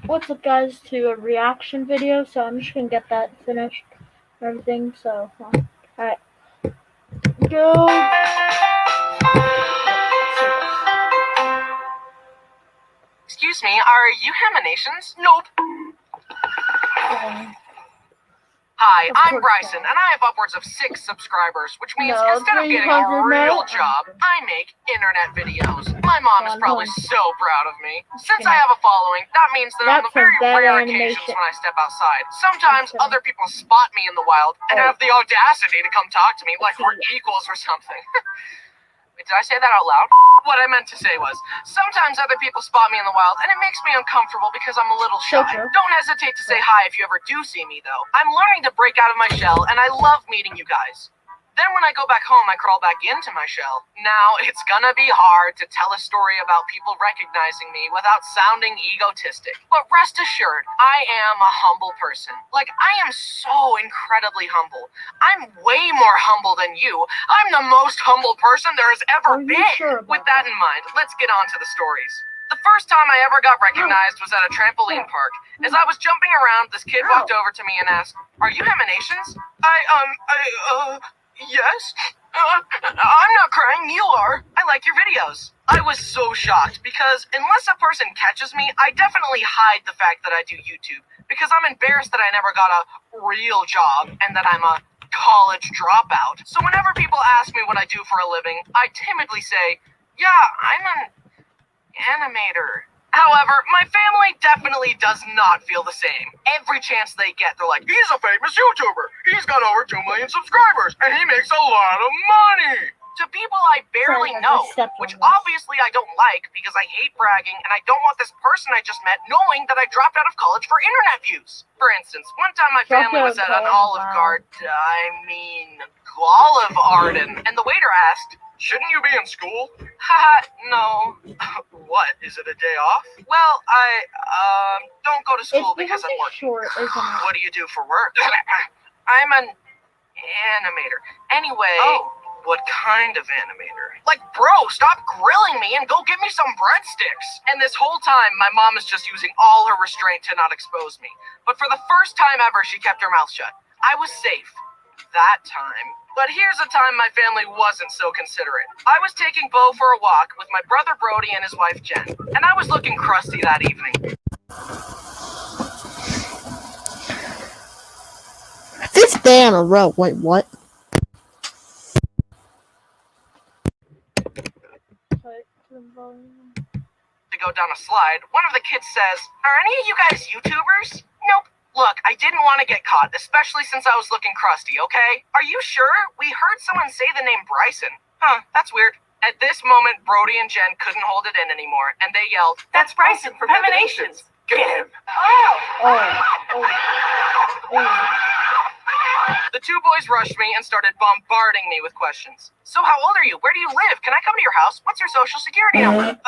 what's up, guys, to a reaction video. So I'm just gonna get that finished and everything. So, alright, go. Excuse me, are you Hamanations? Nope. Hi, I'm Bryson, and I have upwards of 6 subscribers, which means instead of getting a real job, I make internet videos. My mom is probably so proud of me. Since I have a following, that means that on the very rare occasions when I step outside, sometimes other people spot me in the wild and have the audacity to come talk to me like we're equals or something. Wait, did I say that out loud? What I meant to say was, sometimes other people spot me in the wild, and it makes me uncomfortable because I'm a little shy. Don't hesitate to say hi if you ever do see me, though. I'm learning to break out of my shell, and I love meeting you guys. Then when I go back home, I crawl back into my shell. Now, it's gonna be hard to tell a story about people recognizing me without sounding egotistic. But rest assured, I am a humble person. Like, I am so incredibly humble. I'm way more humble than you. I'm the most humble person there has ever been. With that in mind, let's get on to the stories. The first time I ever got recognized was at a trampoline park. As I was jumping around, this kid walked over to me and asked, "Are you Hamanations?" Yes? I'm not crying, you are. I like your videos. I was so shocked because unless a person catches me, I definitely hide the fact that I do YouTube because I'm embarrassed that I never got a real job and that I'm a college dropout. So whenever people ask me what I do for a living, I timidly say, "Yeah, I'm an animator." However, my family definitely does not feel the same. Every chance they get, they're like, "He's a famous YouTuber. He's got over 2 million subscribers, and he makes a lot of money." To people I barely know, which obviously I don't like because I hate bragging and I don't want this person I just met knowing that I dropped out of college for internet views. For instance, one time my family was at an Olive Garden, and the waiter asked, "Shouldn't you be in school?" Haha, no. What, is it a day off? Well, I don't go to school because I'm working. What do you do for work? I'm an animator. Anyway, what kind of animator? Like, bro, stop grilling me and go get me some breadsticks. And this whole time, my mom is just using all her restraint to not expose me. But for the first time ever, she kept her mouth shut. I was safe. That time. But here's a time my family wasn't so considerate. I was taking Bo for a walk with my brother Brody and his wife Jen, and I was looking crusty that evening. 5th day in a row. Wait, what? To go down a slide, one of the kids says, "Are any of you guys YouTubers?" Nope. Look, I didn't want to get caught, especially since I was looking crusty, okay? Are you sure? We heard someone say the name Bryson. Huh, that's weird. At this moment, Brody and Jen couldn't hold it in anymore, and they yelled, "That's Bryson from Hamanations! Get him!" The 2 boys rushed me and started bombarding me with questions. "So how old are you? Where do you live? Can I come to your house? What's your social security number?"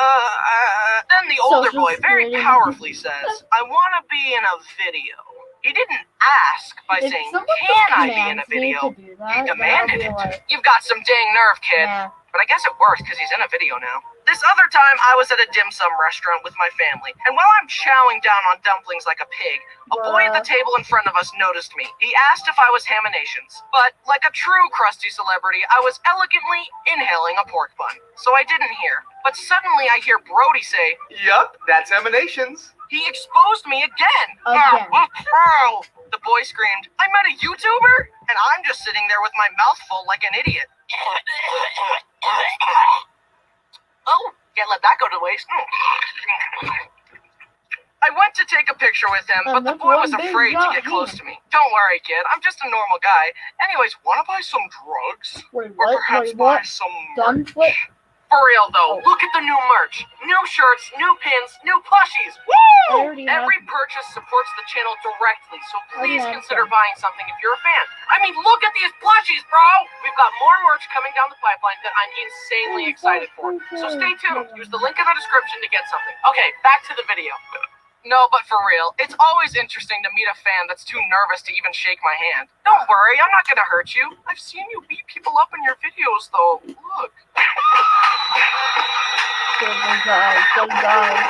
Then the older boy very powerfully says, "I want to be in a video." He didn't ask by saying, "Can I be in a video?" He demanded it. You've got some dang nerve, kid. But I guess it works because he's in a video now. This other time, I was at a dim sum restaurant with my family, and while I'm chowing down on dumplings like a pig, a boy at the table in front of us noticed me. He asked if I was Hamanations, but like a true crusty celebrity, I was elegantly inhaling a pork bun, so I didn't hear. But suddenly I hear Brody say, "Yup, that's Hamanations." He exposed me again. The boy screamed, "I met a YouTuber?" And I'm just sitting there with my mouth full like an idiot. Oh, can't let that go to waste. I went to take a picture with him, but the boy was afraid to get close to me. "Don't worry, kid. I'm just a normal guy. Anyways, want to buy some drugs? Or perhaps buy some merch?" For real, though, look at the new merch. New shirts, new pins, new plushies. Woo! Every purchase supports the channel directly, so please consider buying something if you're a fan. I mean, look at these plushies, bro! We've got more merch coming down the pipeline that I'm insanely excited for. So stay tuned. Use the link in the description to get something. Okay, back to the video. No, but for real, it's always interesting to meet a fan that's too nervous to even shake my hand. Don't worry, I'm not gonna hurt you. I've seen you beat people up in your videos, though. Look. Good guys.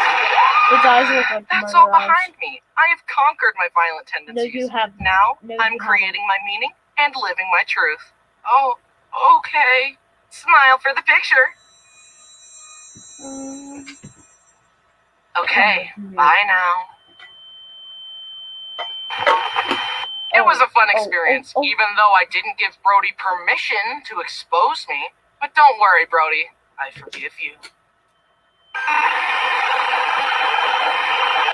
His eyes look like That's murder all eyes. behind me. I have conquered my violent No, tendencies. you haven't. Now, No, I'm you creating my meaning and living my truth. Oh, okay. Smile for the picture. Okay, bye now. It was a fun experience, even though I didn't give Brody permission to expose me. But don't worry, Brody. I forgive you.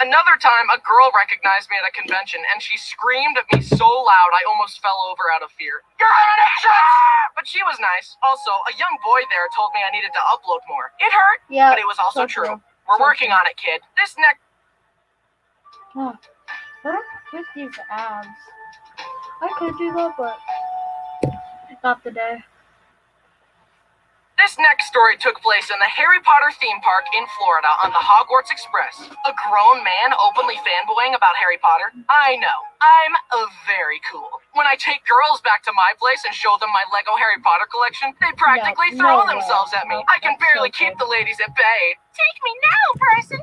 Another time, a girl recognized me at a convention, and she screamed at me so loud I almost fell over out of fear. You're Animations! But she was nice. Also, a young boy there told me I needed to upload more. It hurt, Yeah, but it was also true. We're working on it, kid. This next... What with these abs? I could do that, but not today. This next story took place in the Harry Potter theme park in Florida on the Hogwarts Express. A grown man openly fanboying about Harry Potter? I know. I'm very cool. When I take girls back to my place and show them my Lego Harry Potter collection, they practically throw themselves at me. I can barely keep the ladies at bay. Take me now, Bryson.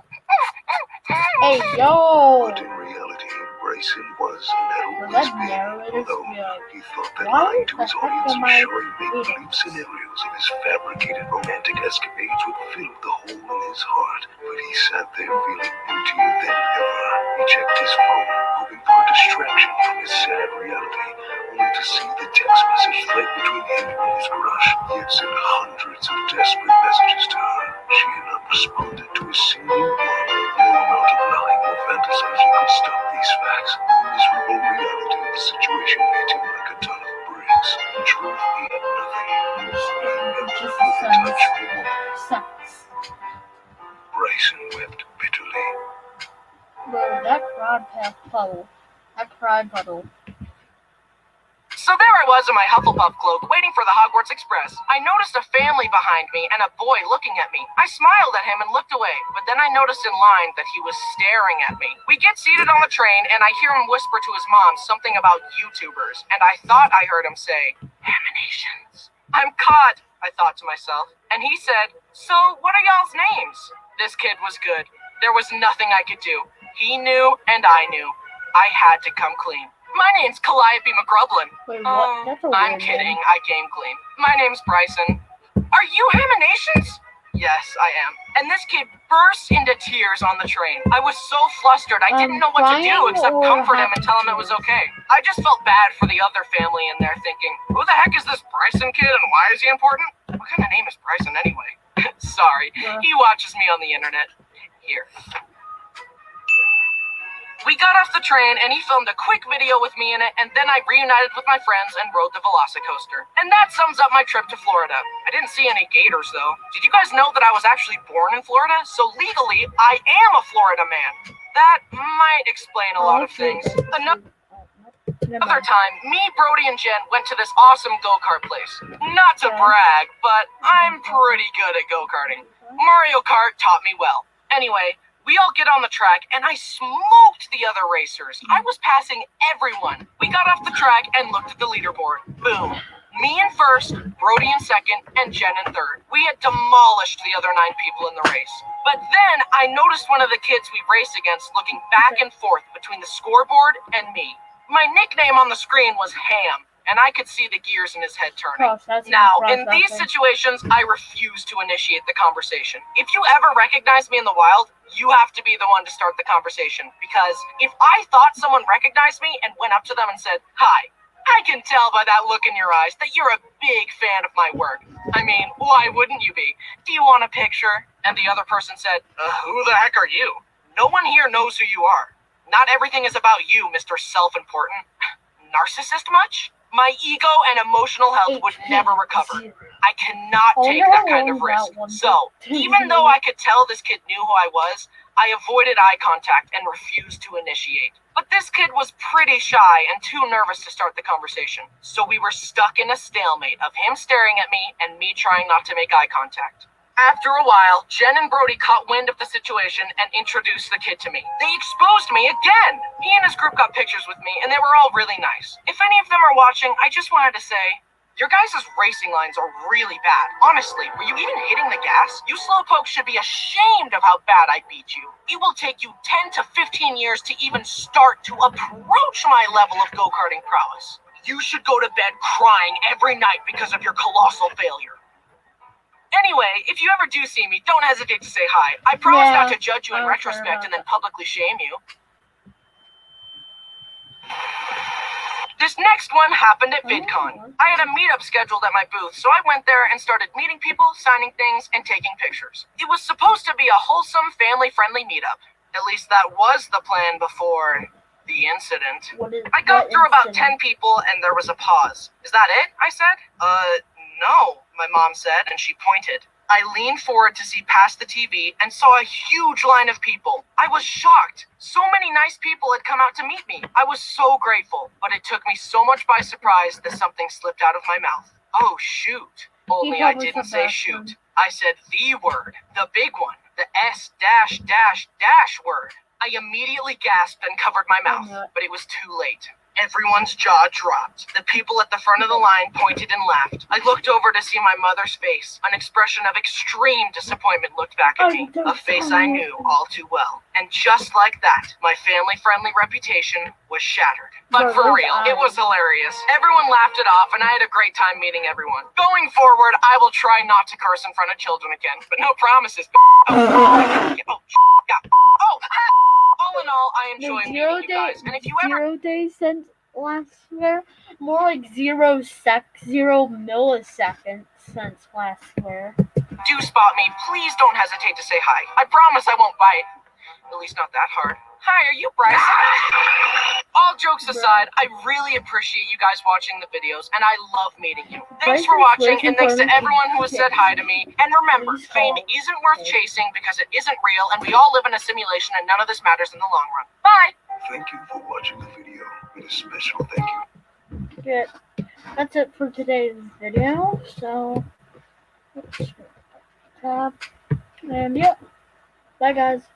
Hey, yo! But in reality, Bryson was never Let's big, narrow it although as like, he thought that why lying to the his heck audience am and I showing make-believe eating? scenarios of his fabricated romantic escapades would fill the hole in his heart. But he sat there feeling emptier than ever. He checked his phone, hoping for a distraction from his sad reality, only to see the text message thread between him and his crush. He had sent hundreds of desperate messages to her. She had not responded to a single one. No amount of lying or fantasizing could stop these facts. The miserable reality of the situation hit him like a ton of bricks. In truth, he had nothing. He never Just felt the the touch sun's of a woman. sex. Bryson wept bitterly. Bro, that puddle. That cried puddle. So there I was in my Hufflepuff cloak, waiting for the Hogwarts Express. I noticed a family behind me and a boy looking at me. I smiled at him and looked away, but then I noticed in line that he was staring at me. We get seated on the train, and I hear him whisper to his mom something about YouTubers, and I thought I heard him say, "Animations." I'm caught, I thought to myself. And he said, "So, what are y'all's names?" This kid was good. There was nothing I could do. He knew, and I knew. I had to come clean. My name's Calliope McGrublin. Wait, what? That's a I'm weird kidding. name. I came clean. My name's Bryson. Are you Animations? Yes, I am. And this kid burst into tears on the train. I was so flustered, I didn't know what to do crying except or comfort him and happy tell him it was tears? okay. I just felt bad for the other family in there thinking, who the heck is this Bryson kid and why is he important? What kind of name is Bryson anyway? Sorry, Yeah. he watches me on the internet. Here. We got off the train and he filmed a quick video with me in it, and then I reunited with my friends and rode the Velocicoaster. And that sums up my trip to Florida. I didn't see any gators though. Did you guys know that I was actually born in Florida? So legally, I am a Florida man. That might explain a lot of things. Another time, me, Brody, and Jen went to this awesome go-kart place. Not to brag, but I'm pretty good at go-karting. Mario Kart taught me well. Anyway, we all get on the track, and I smoked the other racers. I was passing everyone. We got off the track and looked at the leaderboard. Boom. Me in first, Brody in second, and Jen in third. We had demolished the other 9 people in the race. But then I noticed one of the kids we raced against looking back and forth between the scoreboard and me. My nickname on the screen was Ham, and I could see the gears in his head turning. Now, in these situations, I refuse to initiate the conversation. If you ever recognize me in the wild, you have to be the one to start the conversation. Because if I thought someone recognized me and went up to them and said, "Hi," I can tell by that look in your eyes that you're a big fan of my work. I mean, why wouldn't you be? Do you want a picture? And the other person said, who the heck are you? No one here knows who you are. Not everything is about you, Mr. Self-Important. Narcissist much? My ego and emotional health would never recover. I cannot take that kind of risk. So, even though I could tell this kid knew who I was, I avoided eye contact and refused to initiate. But this kid was pretty shy and too nervous to start the conversation. So we were stuck in a stalemate of him staring at me and me trying not to make eye contact. After a while, Jen and Brody caught wind of the situation and introduced the kid to me. They exposed me again! He and his group got pictures with me, and they were all really nice. If any of them are watching, I just wanted to say, Your guys' racing lines are really bad. Honestly, were you even hitting the gas? You slowpokes should be ashamed of how bad I beat you. It will take you 10 to 15 years to even start to approach my level of go-karting prowess. You should go to bed crying every night because of your colossal failure. Anyway, if you ever do see me, don't hesitate to say hi. I promise not to judge you in retrospect and then publicly shame you. This next one happened at VidCon. I had a meetup scheduled at my booth, so I went there and started meeting people, signing things, and taking pictures. It was supposed to be a wholesome, family-friendly meetup. At least that was the plan before the incident. I got through about 10 people and there was a pause. Is that it? I said. No, my mom said, and she pointed. I leaned forward to see past the TV and saw a huge line of people. I was shocked. So many nice people had come out to meet me. I was so grateful, but it took me so much by surprise that something slipped out of my mouth. Oh, shoot. Only I didn't say shoot. I said the word, the big one, the S dash dash dash word. I immediately gasped and covered my mouth, but it was too late. Everyone's jaw dropped. The people at the front of the line pointed and laughed. I looked over to see my mother's face. An expression of extreme disappointment looked back at me, a face I knew all too well. And just like that, my family-friendly reputation was shattered. But for real, it was hilarious. Everyone laughed it off, and I had a great time meeting everyone. Going forward, I will try not to curse in front of children again, but no promises. All in all, I enjoy meeting you guys, and if you ever 0 days since last year, more like 0 milliseconds since last year. do spot me, please don't hesitate to say hi. I promise I won't bite. At least not that hard. Hi, are you Bryce? All jokes aside, I really appreciate you guys watching the videos, and I love meeting you. Thanks for watching, and thanks to everyone who has said hi to me. And remember, fame isn't worth chasing because it isn't real, and we all live in a simulation, and none of this matters in the long run. Bye! Thank you for watching the video, and a special thank you. Yeah, that's it for today's video. So, let's tab. And yep, bye guys.